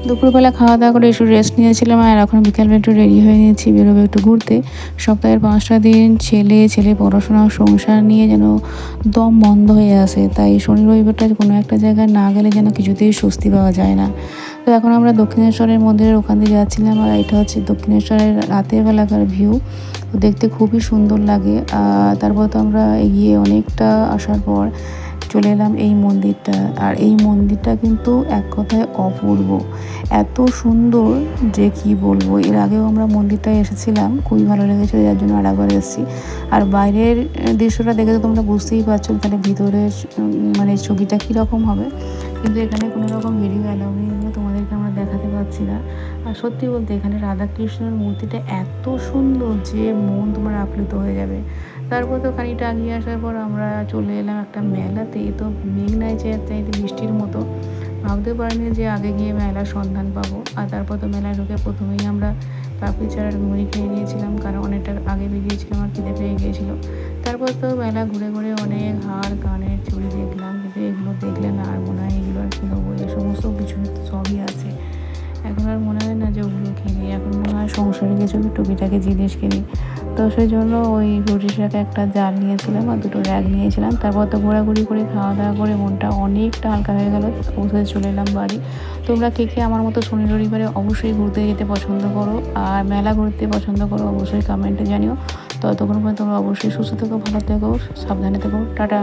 দুপুরবেলা খাওয়া দাওয়া করে একটু রেস্ট নিয়েছিলাম, আর এখন বিকেলবেলা একটু রেডি হয়ে নিয়েছি, বেরোবো একটু ঘুরতে। সপ্তাহের 5টা দিন ছেলে পড়াশোনা সংসার নিয়ে যেন দম বন্ধ হয়ে আসে, তাই শনি রবিবারটা কোনো একটা জায়গায় না গেলে যেন কিছুতেই স্বস্তি পাওয়া যায় না। তো এখন আমরা দক্ষিণেশ্বরের মন্দিরের ওখান দিয়ে যাচ্ছিলাম, আর এটা হচ্ছে দক্ষিণেশ্বরের রাতের বেলাকার ভিউ। তো দেখতে খুবই সুন্দর লাগে। তারপর তো আমরা এগিয়ে অনেকটা আসার পর চলে এলাম এই মন্দিরটা। আর এই মন্দিরটা কিন্তু এক কথায় অপূর্ব, এত সুন্দর যে কি বলবো। এর আগেও আমরা মন্দিরটায় এসেছিলাম, খুবই ভালো লেগেছিলো, যার জন্য আরেকবার এসেছি। আর বাইরের দৃশ্যটা দেখে তো তোমরা বুঝতেই পারছো তাহলে ভিতরের মানে ছবিটা কীরকম হবে। কিন্তু এখানে কোনো রকম ভিডিও অ্যালাউ নেই, তোমাদেরকে আমরা দেখাতে পারছি না। আর সত্যি বলতে এখানে রাধাকৃষ্ণের মূর্তিটা এত সুন্দর যে মন তোমার আপ্লুত হয়ে যাবে। তারপর তো খানিকটা এগিয়ে আসার পর আমরা চলে এলাম একটা মেলাতে। তো মেঘ নাই যে চাইতে বৃষ্টির মতো, ভাবতে পারিনি যে আগে গিয়ে মেলার সন্ধান পাবো। আর তারপর তো মেলায় ঢুকে প্রথমেই আমরা পাপড়ি চাট আর মুড়ি খেয়ে নিয়েছিলাম, কারণ অনেকটা আগে বেরিয়েছিলাম আর খিদে পেয়ে গিয়েছিলো। তারপর তো মেলা ঘুরে ঘুরে অনেক হার কানের চুড়ি দেখলাম, কিন্তু এগুলো দেখলে না আর মনে হয় এগুলো আর কিনবো, এই সমস্ত কিছু সবই আছে। এখন আর মনে হয় না যে ওগুলো কিনি, এখন মনে হয় সংসারে কিছু টুকিটাকি জিনিস কিনি। তো সেই জন্য ওই রুটি শাকে একটা জাল নিয়েছিলাম আর দুটো র্যাগ নিয়েছিলাম। তারপর তো ঘোরাঘুরি করে খাওয়া দাওয়া করে মনটা অনেকটা হালকা হয়ে গেল, অবশ্যই চলে এলাম বাড়ি। তোমরা কে আমার মতো শনি রবিবারে অবশ্যই ঘুরতে যেতে পছন্দ করো আর মেলা ঘুরতে পছন্দ করো, অবশ্যই কমেন্টে জানিও। ততক্ষণ পর্যন্ত তোমরা অবশ্যই সুস্থ থেকো, ভালো থেকো, সাবধানে থেকো, টাটা।